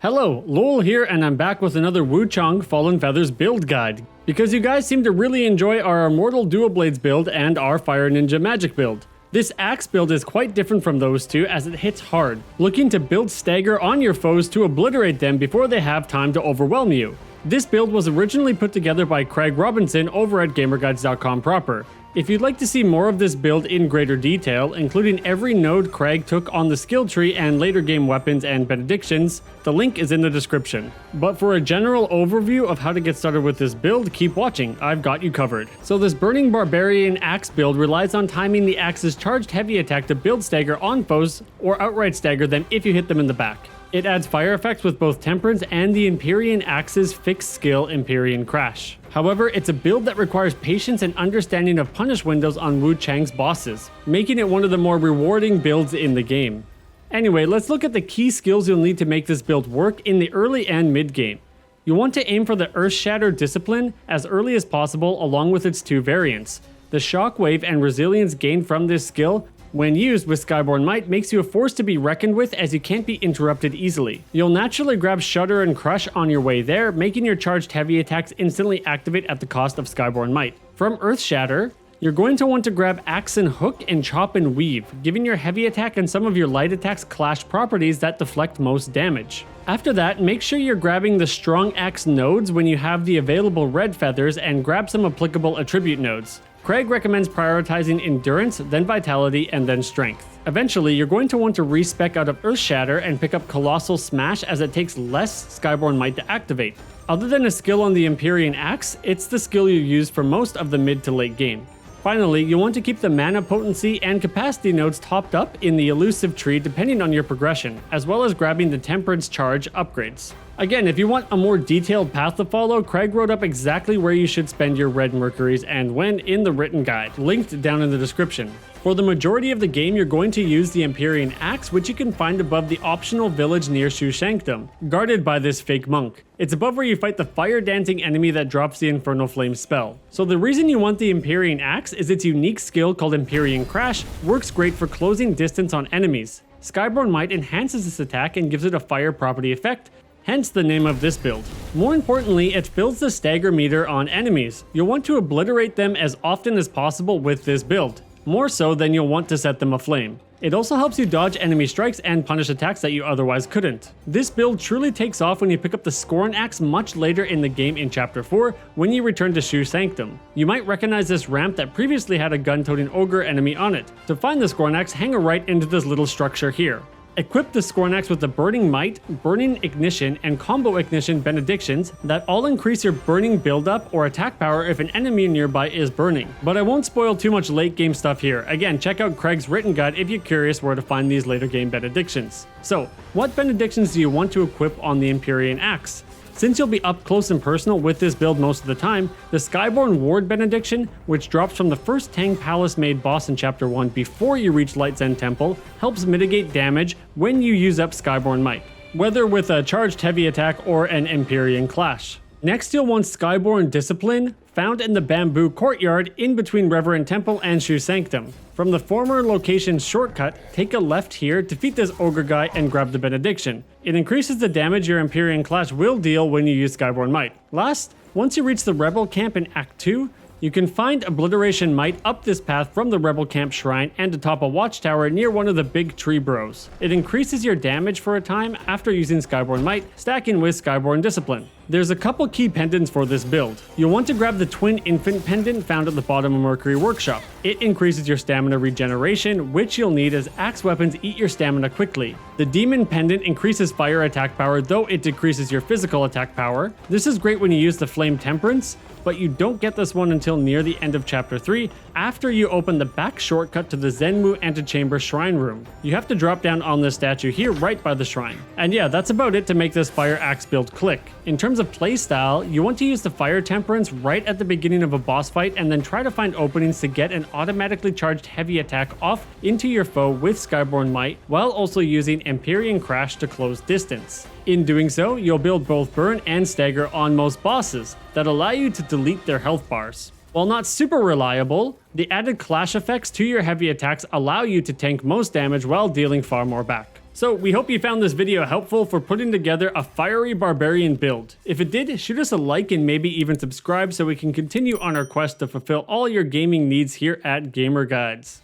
Hello, Lowell here, and I'm back with another Wuchang Fallen Feathers build guide. Because you guys seem to really enjoy our Immortal Dual Blades build and our Fire Ninja Magic build. This axe build is quite different from those two as it hits hard, looking to build stagger on your foes to obliterate them before they have time to overwhelm you. This build was originally put together by Craig Robinson over at GamerGuides.com proper. If you'd like to see more of this build in greater detail, including every node Craig took on the skill tree and later game weapons and benedictions, the link is in the description. But for a general overview of how to get started with this build, keep watching, I've got you covered. So this Burning Barbarian Axe build relies on timing the axe's charged heavy attack to build stagger on foes or outright stagger them if you hit them in the back. It adds fire effects with both Temperance and the Empyrean Axe's fixed skill Empyrean Crash. However, it's a build that requires patience and understanding of punish windows on Wuchang's bosses, making it one of the more rewarding builds in the game. Anyway, let's look at the key skills you'll need to make this build work in the early and mid game. You want to aim for the Earth Shatter discipline as early as possible along with its two variants. The Shockwave and resilience gained from this skill when used with Skyborn Might makes you a force to be reckoned with as you can't be interrupted easily. You'll naturally grab Shudder and Crush on your way there, making your charged heavy attacks instantly activate at the cost of Skyborn Might. From Earth Shatter, you're going to want to grab Axe and Hook and Chop and Weave, giving your heavy attack and some of your light attacks clash properties that deflect most damage. After that, make sure you're grabbing the Strong Axe nodes when you have the available red feathers and grab some applicable attribute nodes. Craig recommends prioritizing Endurance, then Vitality, and then Strength. Eventually, you're going to want to respec out of Earth Shatter and pick up Colossal Smash as it takes less Skyborn Might to activate. Other than a skill on the Empyrean Axe, it's the skill you use for most of the mid to late game. Finally, you'll want to keep the Mana Potency and Capacity nodes topped up in the Elusive tree depending on your progression, as well as grabbing the Temperance Charge upgrades. Again, if you want a more detailed path to follow, Craig wrote up exactly where you should spend your red Mercuries and when in the written guide, linked down in the description. For the majority of the game, you're going to use the Empyrean Axe, which you can find above the optional village near Wuchang, guarded by this fake monk. It's above where you fight the fire-dancing enemy that drops the Infernal Flame spell. So the reason you want the Empyrean Axe is its unique skill called Empyrean Crash works great for closing distance on enemies. Skyborn Might enhances this attack and gives it a fire property effect, hence the name of this build. More importantly, it fills the stagger meter on enemies. You'll want to obliterate them as often as possible with this build, more so than you'll want to set them aflame. It also helps you dodge enemy strikes and punish attacks that you otherwise couldn't. This build truly takes off when you pick up the Scorn Axe much later in the game in Chapter 4 when you return to Wuchang. You might recognize this ramp that previously had a gun-toting ogre enemy on it. To find the Scorn Axe, hang a right into this little structure here. Equip the Scorn Axe with the Burning Might, Burning Ignition, and Combo Ignition Benedictions that all increase your burning buildup or attack power if an enemy nearby is burning. But I won't spoil too much late game stuff here. Again, check out Craig's written guide if you're curious where to find these later game benedictions. So, what benedictions do you want to equip on the Empyrean Axe? Since you'll be up close and personal with this build most of the time, the Skyborn Ward Benediction, which drops from the first Tang Palace made boss in Chapter 1 before you reach Light Zen Temple, helps mitigate damage when you use up Skyborn Might, whether with a charged heavy attack or an Empyrean Clash. Next, you'll want Skyborn Discipline, found in the Bamboo Courtyard in between Reverend Temple and Wuchang. From the former location's shortcut, take a left here, defeat this ogre guy, and grab the benediction. It increases the damage your Empyrean Clash will deal when you use Skyborn Might. Last, once you reach the Rebel Camp in Act 2, you can find Obliteration Might up this path from the Rebel Camp Shrine and atop a watchtower near one of the big tree bros. It increases your damage for a time after using Skyborn Might, stacking with Skyborn Discipline. There's a couple key pendants for this build. You'll want to grab the Twin Infant pendant found at the bottom of Mercury Workshop. It increases your stamina regeneration, which you'll need as axe weapons eat your stamina quickly. The Demon pendant increases fire attack power, though it decreases your physical attack power. This is great when you use the Flame Temperance, but you don't get this one until near the end of Chapter 3, after you open the back shortcut to the Zenmu Antechamber Shrine Room. You have to drop down on this statue here right by the shrine. And yeah, that's about it to make this fire axe build click. In terms of playstyle, you want to use the Fire Temperance right at the beginning of a boss fight and then try to find openings to get an automatically charged heavy attack off into your foe with Skyborn Might, while also using Empyrean Crash to close distance. In doing so, you'll build both burn and stagger on most bosses that allow you to delete their health bars. While not super reliable, the added clash effects to your heavy attacks allow you to tank most damage while dealing far more back. So we hope you found this video helpful for putting together a fiery barbarian build. If it did, shoot us a like and maybe even subscribe so we can continue on our quest to fulfill all your gaming needs here at Gamer Guides.